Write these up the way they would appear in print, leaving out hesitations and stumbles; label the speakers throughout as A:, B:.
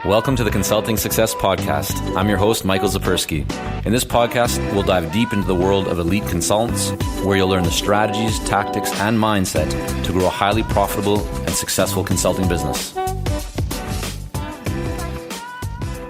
A: Welcome to the Consulting Success Podcast. I'm your host, Michael Zapersky. In this podcast, we'll dive deep into the world of elite consultants, where you'll learn the strategies, tactics, and mindset to grow a highly profitable and successful consulting business.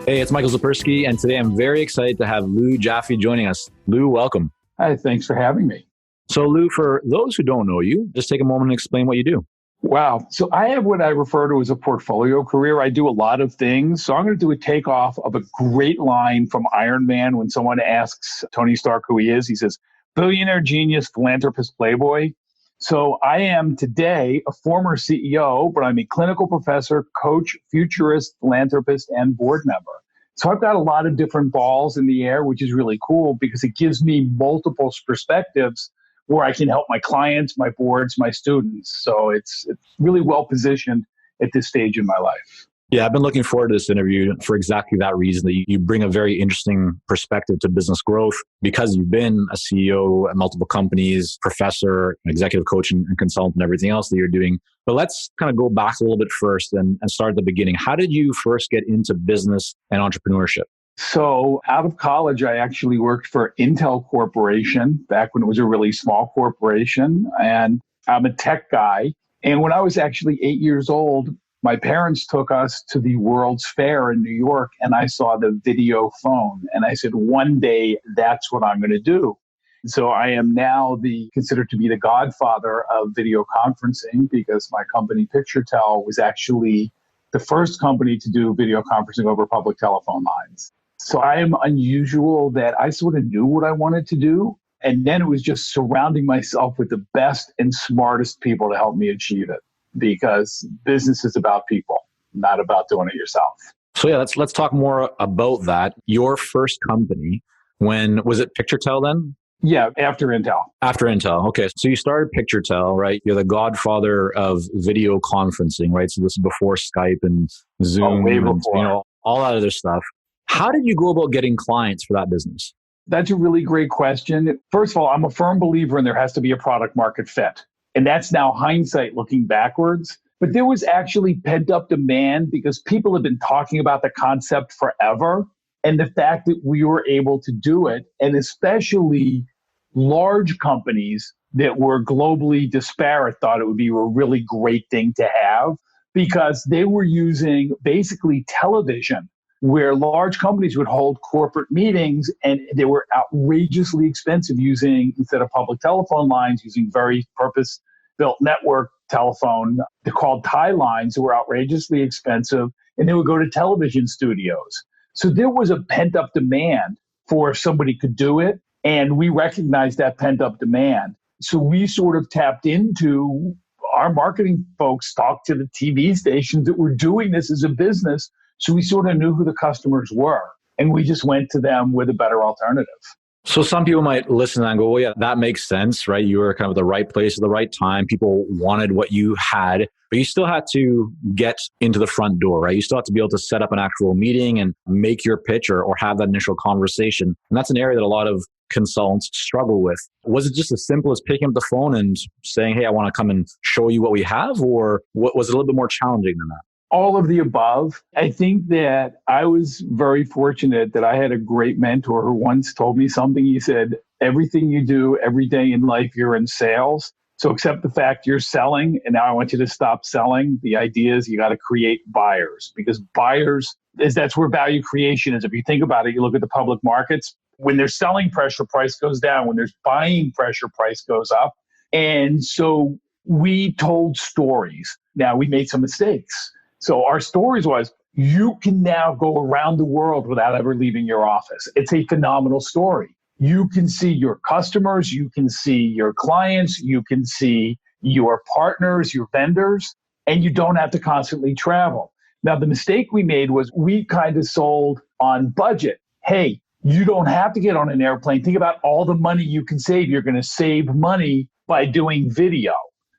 A: Hey, it's Michael Zapersky, and today I'm very excited to have Lew Jaffe joining us. Lew, welcome.
B: Hi, thanks for having me.
A: So Lew, for those who don't know you, just take a moment and explain what you do.
B: Wow. So I have what I refer to as a portfolio career. I do a lot of things. So I'm going to do a takeoff of a great line from Iron Man when someone asks Tony Stark who he is. He says, billionaire, genius, philanthropist, playboy. So I am today a former CEO, but I'm a clinical professor, coach, futurist, philanthropist, and board member. So I've got a lot of different balls in the air, which is really cool because it gives me multiple perspectives where I can help my clients, my boards, my students. So it's really well positioned at this stage in my life.
A: Yeah, I've been looking forward to this interview for exactly that reason, that you bring a very interesting perspective to business growth because you've been a CEO at multiple companies, professor, executive coach, and consultant, and everything else that you're doing. But let's kind of go back a little bit first and start at the beginning. How did you first get into business and entrepreneurship?
B: So out of college, I actually worked for Intel Corporation back when it was a really small corporation. And I'm a tech guy. And when I was actually 8 years old, my parents took us to the World's Fair in New York, and I saw the video phone. And I said, one day, that's what I'm going to do. So I am now considered to be the godfather of video conferencing because my company, Picture Tel, was actually the first company to do video conferencing over public telephone lines. So I am unusual that I sort of knew what I wanted to do. And then it was just surrounding myself with the best and smartest people to help me achieve it. Because business is about people, not about doing it yourself.
A: So yeah, let's talk more about that. Your first company, when was it Picture Tel then?
B: Yeah, after Intel.
A: After Intel. Okay. So you started Picture Tel, right? You're the godfather of video conferencing, right? So this is before Skype and Zoom
B: way
A: and
B: before.
A: all that other stuff. How did you go about getting clients for that business?
B: That's a really great question. First of all, I'm a firm believer in there has to be a product market fit. And that's now hindsight looking backwards. But there was actually pent up demand because people have been talking about the concept forever. And the fact that we were able to do it, and especially large companies that were globally disparate thought it would be a really great thing to have because they were using basically television where large companies would hold corporate meetings and they were outrageously expensive instead of public telephone lines, using very purpose-built network telephone. They're called tie lines that were outrageously expensive, and they would go to television studios. So there was a pent-up demand for if somebody could do it, and we recognized that pent-up demand. So we sort of tapped into our marketing folks, talked to the TV stations that were doing this as a business. So we sort of knew who the customers were, and we just went to them with a better alternative.
A: So some people might listen and go, well, yeah, that makes sense, right? You were kind of at the right place at the right time. People wanted what you had, but you still had to get into the front door, right? You still have to be able to set up an actual meeting and make your pitch or have that initial conversation. And that's an area that a lot of consultants struggle with. Was it just as simple as picking up the phone and saying, hey, I want to come and show you what we have? Or was it a little bit more challenging than that?
B: All of the above. I think that I was very fortunate that I had a great mentor who once told me something. He said, everything you do every day in life, you're in sales. So accept the fact you're selling. And now I want you to stop selling. The idea is you got to create buyers because that's where value creation is. If you think about it, you look at the public markets. When there's selling pressure, price goes down. When there's buying pressure, price goes up. And so we told stories. Now we made some mistakes. So our stories was, you can now go around the world without ever leaving your office. It's a phenomenal story. You can see your customers, you can see your clients, you can see your partners, your vendors, and you don't have to constantly travel. Now, the mistake we made was we kind of sold on budget. Hey, you don't have to get on an airplane. Think about all the money you can save. You're going to save money by doing video.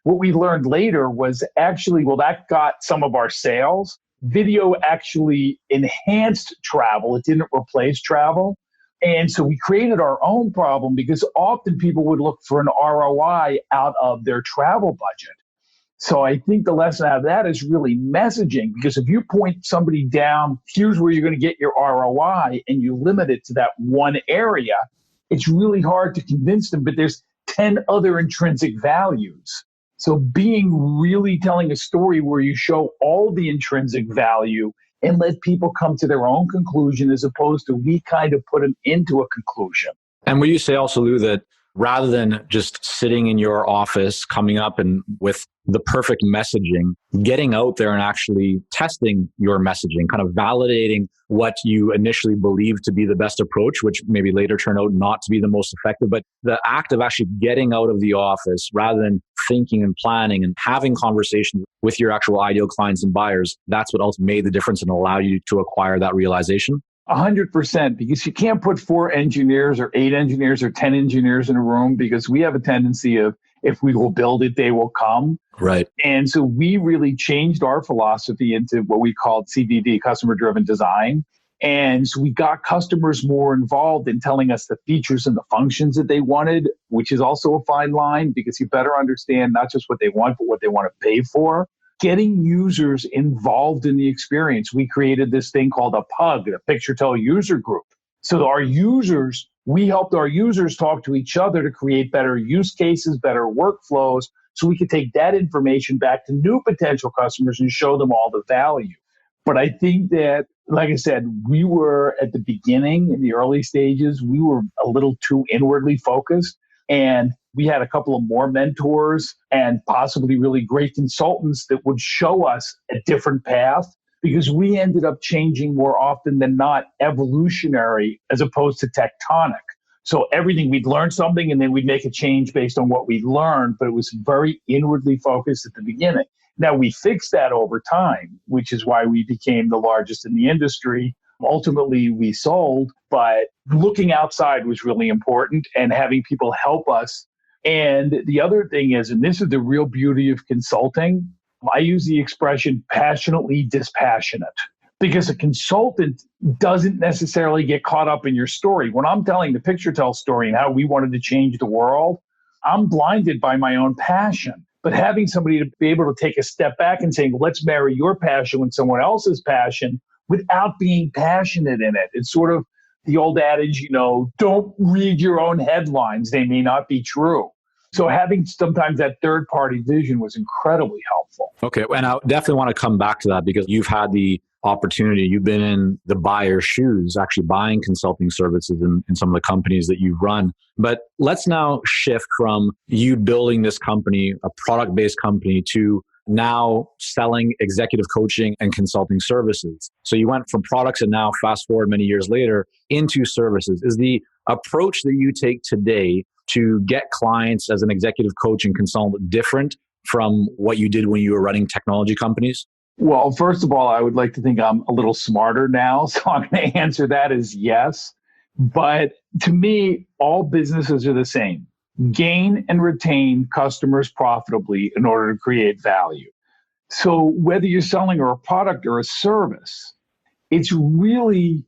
B: What we learned later was actually, that got some of our sales. Video actually enhanced travel. It didn't replace travel. And so we created our own problem because often people would look for an ROI out of their travel budget. So I think the lesson out of that is really messaging, because if you point somebody down, here's where you're going to get your ROI, and you limit it to that one area, it's really hard to convince them, but there's 10 other intrinsic values. So being really telling a story where you show all the intrinsic value and let people come to their own conclusion, as opposed to we kind of put them into a conclusion.
A: And will you say also, Lou, that rather than just sitting in your office, coming up and with the perfect messaging, getting out there and actually testing your messaging, kind of validating what you initially believed to be the best approach, which maybe later turned out not to be the most effective, but the act of actually getting out of the office rather than thinking and planning and having conversations with your actual ideal clients and buyers, that's what ultimately made the difference and allowed you to acquire that realization?
B: 100%, because you can't put 4 engineers or 8 engineers or 10 engineers in a room, because we have a tendency of, if we will build it, they will come.
A: Right.
B: And so we really changed our philosophy into what we called CDD, customer driven design. And so we got customers more involved in telling us the features and the functions that they wanted, which is also a fine line, because you better understand not just what they want, but what they want to pay for. Getting users involved in the experience. We created this thing called a PUG, a Picture Tel user group. So we helped our users talk to each other to create better use cases, better workflows, so we could take that information back to new potential customers and show them all the value. But I think that, like I said, we were at the beginning, in the early stages, we were a little too inwardly focused. And we had a couple of more mentors and possibly really great consultants that would show us a different path, because we ended up changing more often than not evolutionary as opposed to tectonic. So everything, we'd learn something and then we'd make a change based on what we learned, but it was very inwardly focused at the beginning. Now we fixed that over time, which is why we became the largest in the industry. Ultimately, we sold, but looking outside was really important and having people help us. And the other thing is, and this is the real beauty of consulting, I use the expression passionately dispassionate, because a consultant doesn't necessarily get caught up in your story. When I'm telling the Picture Tel story and how we wanted to change the world, I'm blinded by my own passion. But having somebody to be able to take a step back and saying, let's marry your passion with someone else's passion without being passionate in it. It's sort of the old adage, don't read your own headlines. They may not be true. So having sometimes that third party vision was incredibly helpful.
A: Okay. And I definitely want to come back to that, because you've had the opportunity, you've been in the buyer's shoes, actually buying consulting services in some of the companies that you've run. But let's now shift from you building this company, a product-based company, to now selling executive coaching and consulting services. So you went from products and now fast forward many years later into services. Is the approach that you take today to get clients as an executive coach and consultant different from what you did when you were running technology companies?
B: Well, first of all, I would like to think I'm a little smarter now. So I'm going to answer that as yes. But to me, all businesses are the same. Gain and retain customers profitably in order to create value. So whether you're selling a product or a service, it's really,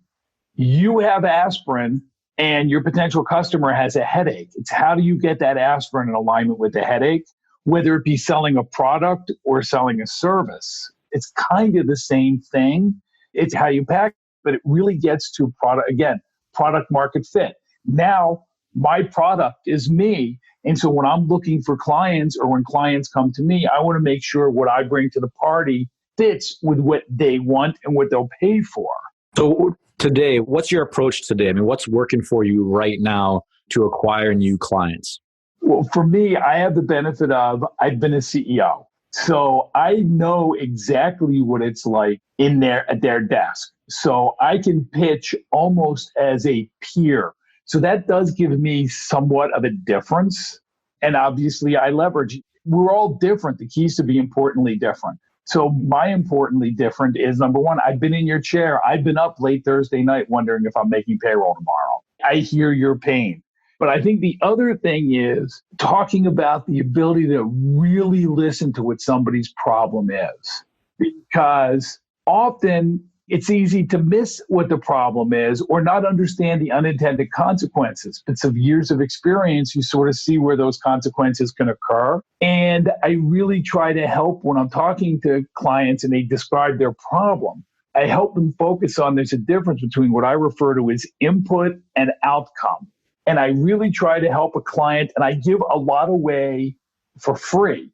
B: you have aspirin and your potential customer has a headache. It's how do you get that aspirin in alignment with the headache, whether it be selling a product or selling a service. It's kind of the same thing. It's how you pack, but it really gets to product market fit. Now, my product is me. And so when I'm looking for clients, or when clients come to me, I want to make sure what I bring to the party fits with what they want and what they'll pay for.
A: So today, what's your approach today? I mean, what's working for you right now to acquire new clients?
B: Well, for me, I have the benefit of, I've been a CEO. So I know exactly what it's like at their desk. So I can pitch almost as a peer. So that does give me somewhat of a difference. And obviously I leverage, we're all different. The key is to be importantly different. So my importantly different is, number one, I've been in your chair. I've been up late Thursday night wondering if I'm making payroll tomorrow. I hear your pain. But I think the other thing is talking about the ability to really listen to what somebody's problem is. Because often It's easy to miss what the problem is or not understand the unintended consequences. But of years of experience, you sort of see where those consequences can occur. And I really try to help when I'm talking to clients and they describe their problem. I help them focus on there's a difference between what I refer to as input and outcome. And I really try to help a client, and I give a lot away for free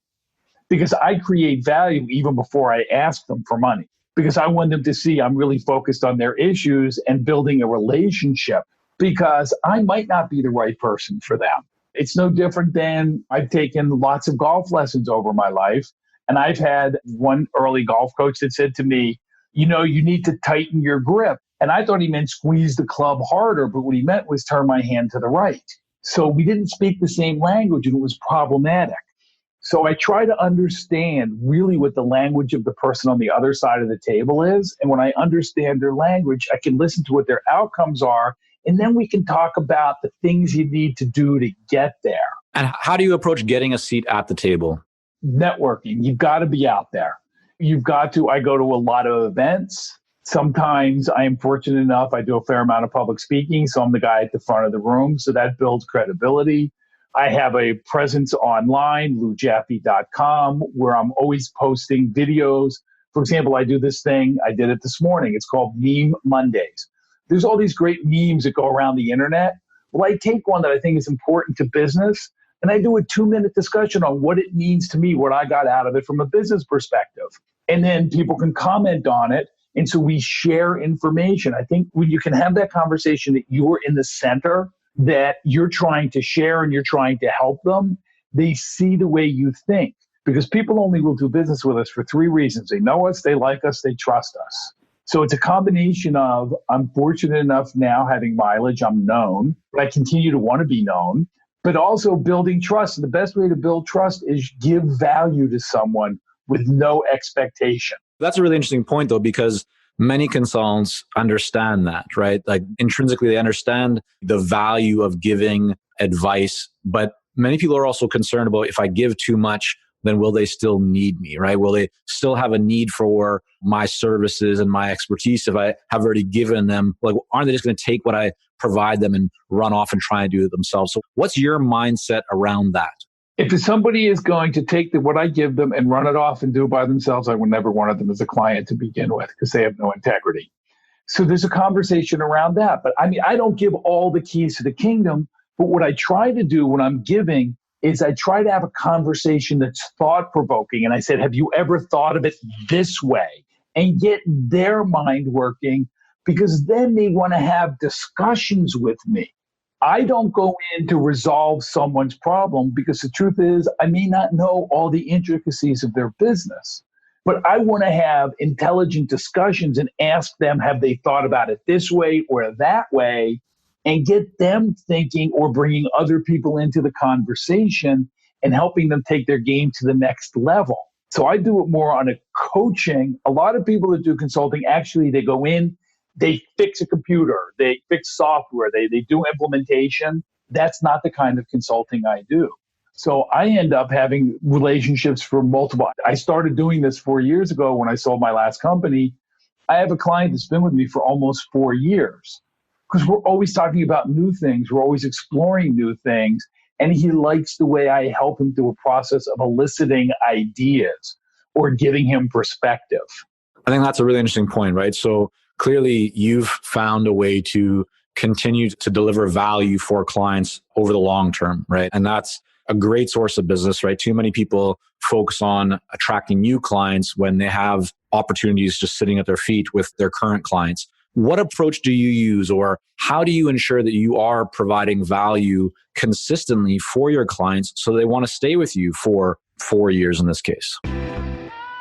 B: because I create value even before I ask them for money. Because I want them to see I'm really focused on their issues and building a relationship, because I might not be the right person for them. It's no different than I've taken lots of golf lessons over my life. And I've had one early golf coach that said to me, you need to tighten your grip. And I thought he meant squeeze the club harder, but what he meant was turn my hand to the right. So we didn't speak the same language and it was problematic. So I try to understand really what the language of the person on the other side of the table is. And when I understand their language, I can listen to what their outcomes are. And then we can talk about the things you need to do to get there.
A: And how do you approach getting a seat at the table?
B: Networking. You've got to be out there. I go to a lot of events. Sometimes I am fortunate enough, I do a fair amount of public speaking. So I'm the guy at the front of the room. So that builds credibility. I have a presence online, lewjaffe.com, where I'm always posting videos. For example, I do this thing, I did it this morning. It's called Meme Mondays. There's all these great memes that go around the internet. Well, I take one that I think is important to business, and I do a 2-minute discussion on what it means to me, what I got out of it from a business perspective. And then people can comment on it. And so we share information. I think when you can have that conversation that you're in the center, that you're trying to share and you're trying to help them, they see the way you think. Because people only will do business with us for 3 reasons. They know us, they like us, they trust us. So it's a combination of, I'm fortunate enough now having mileage, I'm known, but I continue to want to be known, but also building trust. And the best way to build trust is give value to someone with no expectation.
A: That's a really interesting point, though, because many consultants understand that, right? Like intrinsically, they understand the value of giving advice, but many people are also concerned about if I give too much, then will they still need me, right? Will they still have a need for my services and my expertise if I have already given them? Like, aren't they just going to take what I provide them and run off and try and do it themselves? So what's your mindset around that?
B: If somebody is going to take what I give them and run it off and do it by themselves, I would never want them as a client to begin with because they have no integrity. So there's a conversation around that. But I don't give all the keys to the kingdom. But what I try to do when I'm giving is I try to have a conversation that's thought-provoking. And I said, have you ever thought of it this way? And get their mind working, because then they want to have discussions with me. I don't go in to resolve someone's problem because the truth is I may not know all the intricacies of their business, but I want to have intelligent discussions and ask them, have they thought about it this way or that way, and get them thinking or bringing other people into the conversation and helping them take their game to the next level. So I do it more on a coaching. A lot of people that do consulting, actually, they go in, they fix a computer, they fix software, they do implementation. That's not the kind of consulting I do. So I end up having relationships for multiple. I started doing this 4 years ago when I sold my last company. I have a client that's been with me for almost 4 years because we're always talking about new things. We're always exploring new things. And he likes the way I help him through a process of eliciting ideas or giving him perspective.
A: I think that's a really interesting point, right? So clearly, you've found a way to continue to deliver value for clients over the long term, right? And that's a great source of business, right? Too many people focus on attracting new clients when they have opportunities just sitting at their feet with their current clients. What approach do you use, or how do you ensure that you are providing value consistently for your clients so they want to stay with you for 4 years in this case?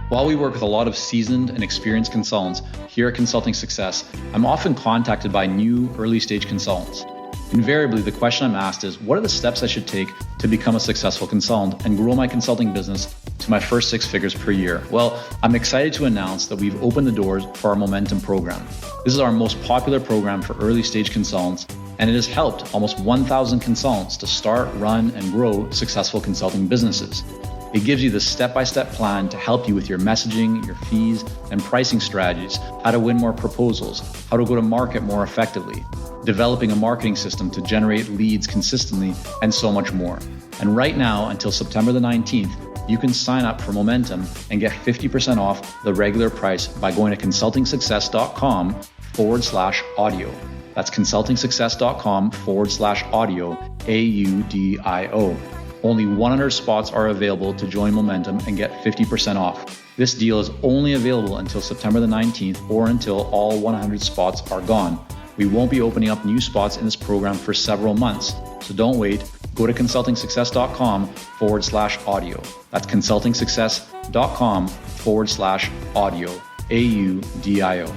C: While we work with a lot of seasoned and experienced consultants here at Consulting Success, I'm often contacted by new early-stage consultants. Invariably, the question I'm asked is, what are the steps I should take to become a successful consultant and grow my consulting business to my first 6 figures per year? Well, I'm excited to announce that we've opened the doors for our Momentum program. This is our most popular program for early-stage consultants, and it has helped almost 1,000 consultants to start, run, and grow successful consulting businesses. It gives you the step-by-step plan to help you with your messaging, your fees, and pricing strategies, how to win more proposals, how to go to market more effectively, developing a marketing system to generate leads consistently, and so much more. And right now, until September the 19th, you can sign up for Momentum and get 50% off the regular price by going to consultingsuccess.com/audio. That's consultingsuccess.com/audio, AUDIO. Only 100 spots are available to join Momentum and get 50% off. This deal is only available until September the 19th or until all 100 spots are gone. We won't be opening up new spots in this program for several months, so don't wait. Go to consultingsuccess.com/audio. That's consultingsuccess.com/audio, AUDIO.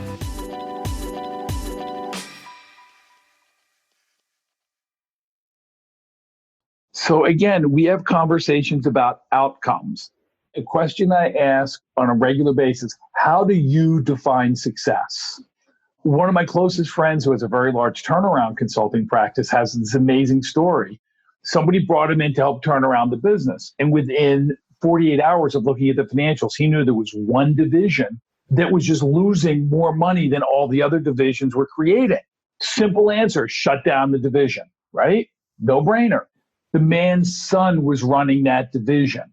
B: So again, we have conversations about outcomes. A question I ask on a regular basis, how do you define success? One of my closest friends who has a very large turnaround consulting practice has this amazing story. Somebody brought him in to help turn around the business. And within 48 hours of looking at the financials, he knew there was one division that was just losing more money than all the other divisions were creating. Simple answer, shut down the division, right? No brainer. The man's son was running that division.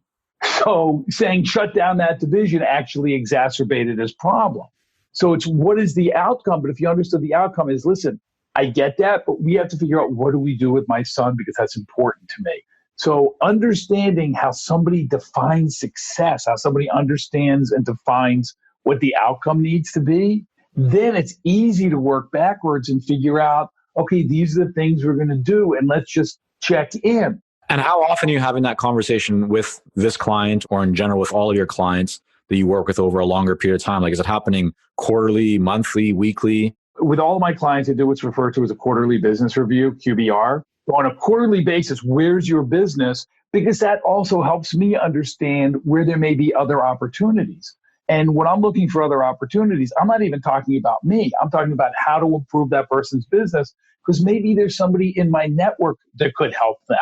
B: So saying shut down that division actually exacerbated his problem. So it's what is the outcome? But if you understood the outcome is, listen, I get that, but we have to figure out what do we do with my son because that's important to me. So understanding how somebody defines success, how somebody understands and defines what the outcome needs to be, then it's easy to work backwards and figure out, okay, these are the things we're going to do, and let's just check in.
A: And how often are you having that conversation with this client or in general with all of your clients that you work with over a longer period of time? Like, is it happening quarterly, monthly, weekly?
B: With all of my clients, I do what's referred to as a quarterly business review, QBR. So on a quarterly basis, where's your business? Because that also helps me understand where there may be other opportunities. And when I'm looking for other opportunities, I'm not even talking about me. I'm talking about how to improve that person's business because maybe there's somebody in my network that could help them.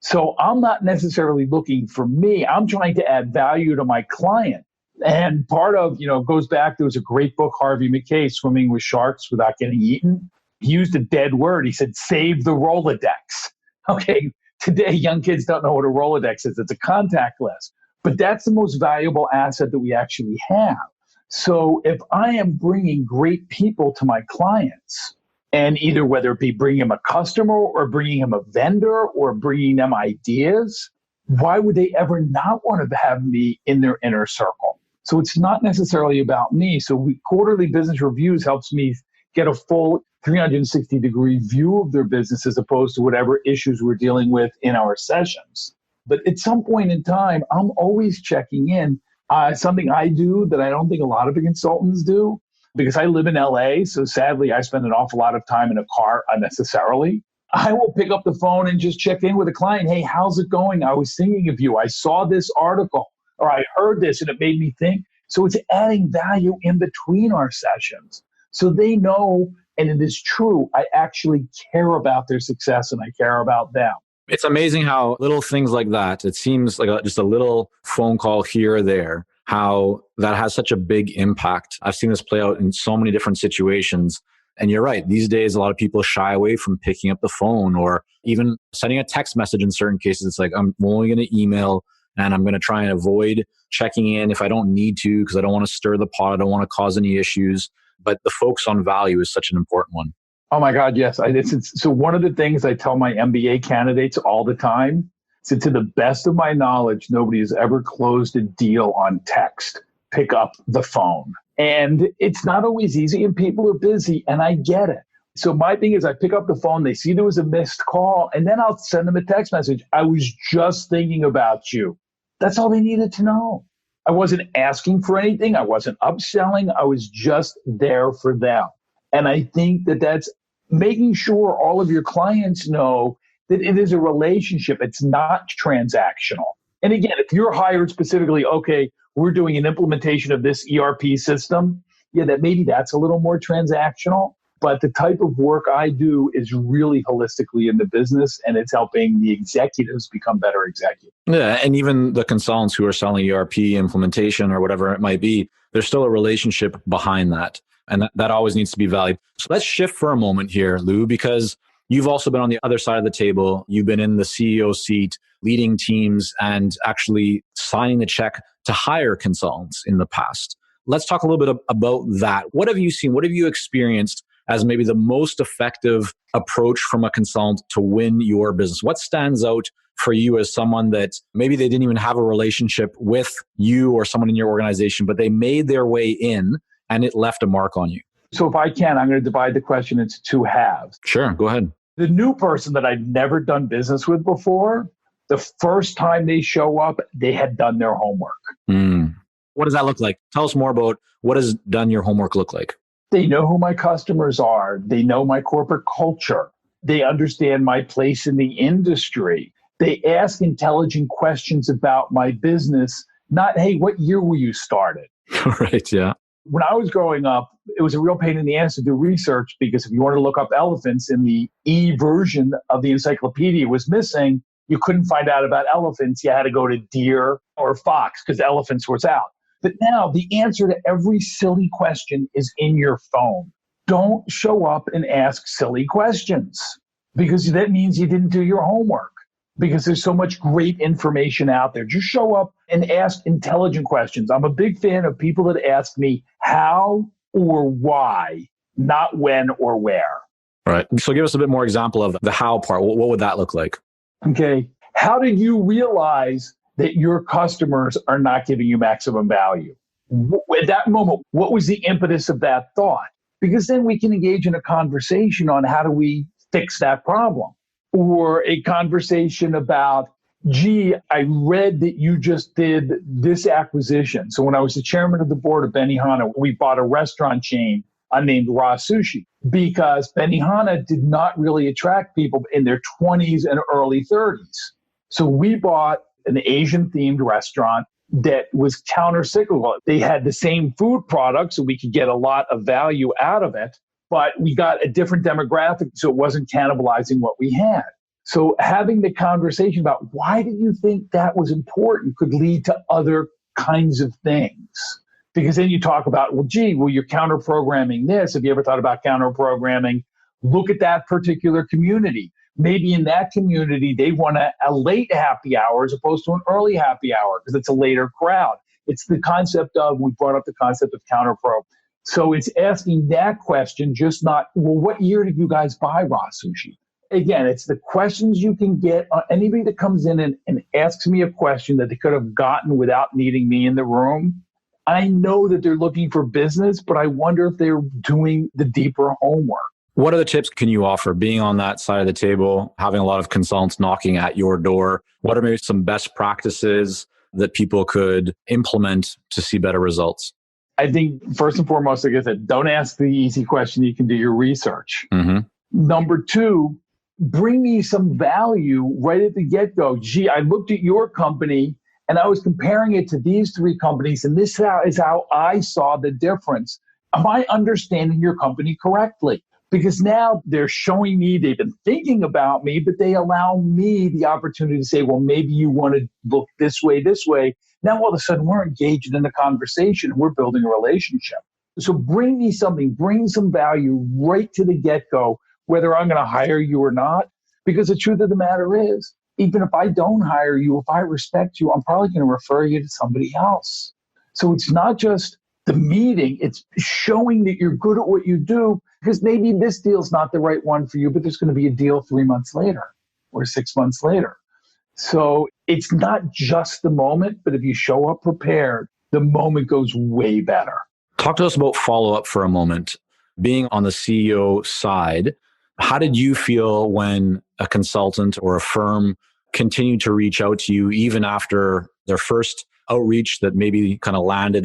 B: So I'm not necessarily looking for me. I'm trying to add value to my client. And part of, goes back, there was a great book, Harvey Mackay, Swimming with Sharks Without Getting Eaten. He used a dead word. He said, save the Rolodex. Okay, today young kids don't know what a Rolodex is. It's a contact list. But that's the most valuable asset that we actually have. So if I am bringing great people to my clients, and either whether it be bringing them a customer or bringing them a vendor or bringing them ideas, why would they ever not want to have me in their inner circle? So it's not necessarily about me. So quarterly business reviews helps me get a full 360-degree view of their business as opposed to whatever issues we're dealing with in our sessions. But at some point in time, I'm always checking in. Something I do that I don't think a lot of the consultants do, because I live in LA, so sadly I spend an awful lot of time in a car unnecessarily. I will pick up the phone and just check in with a client. Hey, how's it going? I was thinking of you. I saw this article or I heard this and it made me think. So it's adding value in between our sessions. So they know, and it is true, I actually care about their success and I care about them.
A: It's amazing how little things like that, it seems like just a little phone call here or there, how that has such a big impact. I've seen this play out in so many different situations. And you're right. These days, a lot of people shy away from picking up the phone or even sending a text message in certain cases. It's like, I'm only going to email and I'm going to try and avoid checking in if I don't need to because I don't want to stir the pot. I don't want to cause any issues. But the focus on value is such an important one.
B: Oh my God, yes. So one of the things I tell my MBA candidates all the time, so to the best of my knowledge, nobody has ever closed a deal on text. Pick up the phone. And it's not always easy and people are busy and I get it. So my thing is I pick up the phone, they see there was a missed call, and then I'll send them a text message. I was just thinking about you. That's all they needed to know. I wasn't asking for anything. I wasn't upselling. I was just there for them. And I think that that's making sure all of your clients know that it is a relationship. It's not transactional. And again, if you're hired specifically, okay, we're doing an implementation of this ERP system, yeah, that maybe that's a little more transactional. But the type of work I do is really holistically in the business, and it's helping the executives become better executives.
A: Yeah. And even the consultants who are selling ERP implementation or whatever it might be, there's still a relationship behind that. And that always needs to be valued. So let's shift for a moment here, Lew, because you've also been on the other side of the table. You've been in the CEO seat, leading teams and actually signing the check to hire consultants in the past. Let's talk a little bit about that. What have you seen? What have you experienced as maybe the most effective approach from a consultant to win your business? What stands out for you as someone that maybe they didn't even have a relationship with you or someone in your organization, but they made their way in and it left a mark on you?
B: So if I can, I'm going to divide the question into two halves.
A: Sure, go ahead.
B: The new person that I'd never done business with before, the first time they show up, they had done their homework.
A: What does that look like? Tell us more about what has done your homework look like.
B: They know who my customers are. They know my corporate culture. They understand my place in the industry. They ask intelligent questions about my business, not, hey, what year were you started?
A: Right, yeah.
B: When I was growing up, it was a real pain in the ass to do research because if you wanted to look up elephants in the E version of the encyclopedia was missing, you couldn't find out about elephants. You had to go to deer or fox because elephants was out. But now the answer to every silly question is in your phone. Don't show up and ask silly questions because that means you didn't do your homework because there's so much great information out there. Just show up and ask intelligent questions. I'm a big fan of people that ask me how or why, not when or where.
A: All right. So give us a bit more example of the how part. What would that look like?
B: Okay. How did you realize that your customers are not giving you maximum value? At that moment, what was the impetus of that thought? Because then we can engage in a conversation on how do we fix that problem. Or a conversation about, gee, I read that you just did this acquisition. So when I was the chairman of the board of Benihana, we bought a restaurant chain named Raw Sushi because Benihana did not really attract people in their 20s and early 30s. So we bought an Asian-themed restaurant that was counter-cyclical. They had the same food product, so we could get a lot of value out of it, but we got a different demographic, so it wasn't cannibalizing what we had. So having the conversation about why did you think that was important could lead to other kinds of things. Because then you talk about, well, gee, well, you're counter-programming this. Have you ever thought about counter-programming? Look at that particular community. Maybe in that community, they want a late happy hour as opposed to an early happy hour because it's a later crowd. It's the concept of, we brought up the concept of counter-pro. So it's asking that question, just not, well, what year did you guys buy Raw Sushi? Again, it's the questions you can get. Anybody that comes in and asks me a question that they could have gotten without needing me in the room, I know that they're looking for business, but I wonder if they're doing the deeper homework.
A: What other tips can you offer being on that side of the table, having a lot of consultants knocking at your door? What are maybe some best practices that people could implement to see better results?
B: I think first and foremost, like I said, don't ask the easy question. You can do your research. Number two, bring me some value right at the get-go. Gee, I looked at your company and I was comparing it to these three companies, and this is how I saw the difference. Am I understanding your company correctly? Because now they're showing me, they've been thinking about me, but they allow me the opportunity to say, well, maybe you want to look this way. Now, all of a sudden, we're engaged in a conversation and we're building a relationship. So bring me something, bring some value right to the get-go, whether I'm going to hire you or not. Because the truth of the matter is, even if I don't hire you, if I respect you, I'm probably going to refer you to somebody else. So it's not just the meeting, it's showing that you're good at what you do, because maybe this deal's not the right one for you, but there's going to be a deal 3 months later or 6 months later. So it's not just the moment, but if you show up prepared, the moment goes way better.
A: Talk to us about follow-up for a moment. Being on the CEO side, how did you feel when a consultant or a firm continued to reach out to you even after their first outreach that maybe kind of landed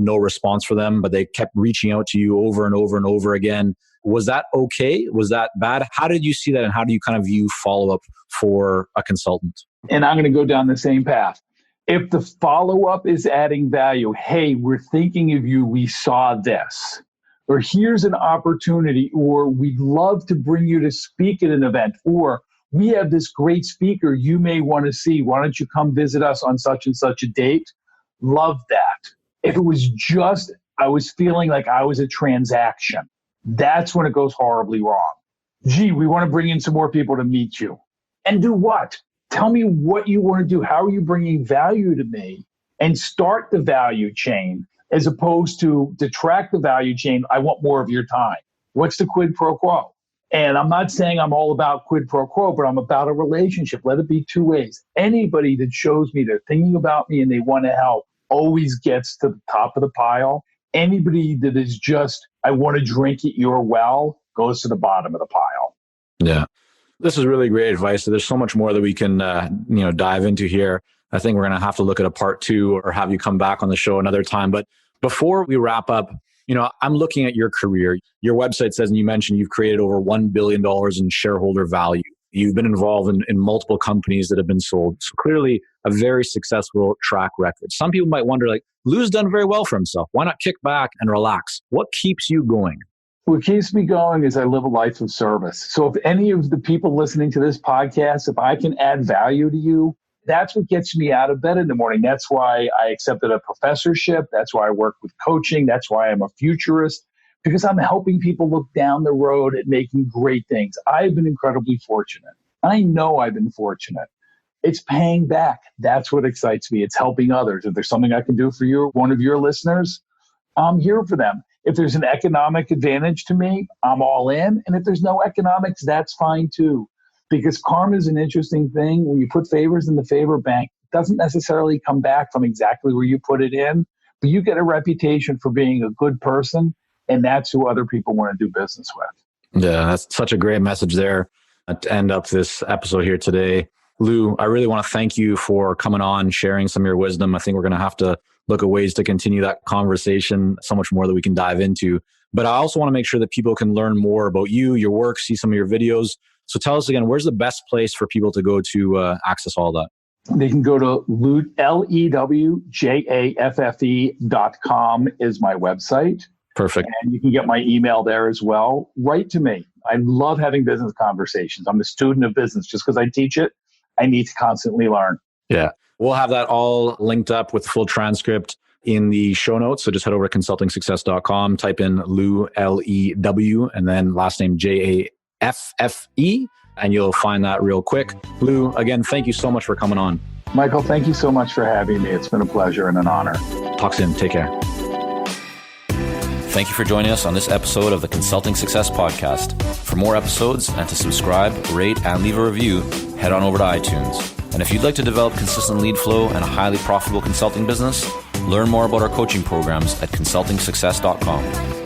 A: no response for them, but they kept reaching out to you over and over and over again? Was that okay? Was that bad? How did you see that? And how do you kind of view follow-up for a consultant?
B: And I'm going to go down the same path. If the follow-up is adding value, hey, we're thinking of you, we saw this. or here's an opportunity, or we'd love to bring you to speak at an event, or we have this great speaker you may want to see. Why don't you come visit us on such and such a date? Love that. If it was just, I was feeling like I was a transaction, that's when it goes horribly wrong. Gee, we want to bring in some more people to meet you. And do what? Tell me what you want to do. How are you bringing value to me? And start the value chain as opposed to detract the value chain. I want more of your time. What's the quid pro quo? And I'm not saying I'm all about quid pro quo, but I'm about a relationship. Let it be two ways. Anybody that shows me they're thinking about me and they want to help always gets to the top of the pile. Anybody that is just, I want to drink at your well, goes to the bottom of the pile.
A: Yeah. This is really great advice. There's so much more that we can, dive into here. I think we're going to have to look at a part 2 or have you come back on the show another time. But before we wrap up, I'm looking at your career. Your website says, and you mentioned you've created over $1 billion in shareholder value. You've been involved in multiple companies that have been sold. So clearly a very successful track record. Some people might wonder, Lew's done very well for himself. Why not kick back and relax? What keeps you going?
B: What keeps me going is I live a life of service. So if any of the people listening to this podcast, if I can add value to you, that's what gets me out of bed in the morning. That's why I accepted a professorship. That's why I work with coaching. That's why I'm a futurist, because I'm helping people look down the road at making great things. I've been incredibly fortunate. I know I've been fortunate. It's paying back. That's what excites me. It's helping others. If there's something I can do for you, one of your listeners, I'm here for them. If there's an economic advantage to me, I'm all in. And if there's no economics, that's fine too. Because karma is an interesting thing. When you put favors in the favor bank, it doesn't necessarily come back from exactly where you put it in, but you get a reputation for being a good person, and that's who other people want to do business with.
A: Yeah, that's such a great message there to end up this episode here today. Lew, I really want to thank you for coming on, sharing some of your wisdom. I think we're going to have to look at ways to continue that conversation, so much more that we can dive into. But I also want to make sure that people can learn more about you, your work, see some of your videos. So tell us again, where's the best place for people to go to access all that?
B: They can go to LEWJAFFE.com is my website.
A: Perfect.
B: And you can get my email there as well. Write to me. I love having business conversations. I'm a student of business. Just because I teach it, I need to constantly learn.
A: Yeah. We'll have that all linked up with the full transcript in the show notes. So just head over to consultingsuccess.com, type in Lew, Lew, and then last name JAFFE, and you'll find that real quick. Lew, again, thank you so much for coming on.
B: Michael, thank you so much for having me. It's been a pleasure and an honor.
A: Talk soon. Take care.
D: Thank you for joining us on this episode of the Consulting Success Podcast. For more episodes and to subscribe, rate, and leave a review, head on over to iTunes. And if you'd like to develop consistent lead flow and a highly profitable consulting business, learn more about our coaching programs at consultingsuccess.com.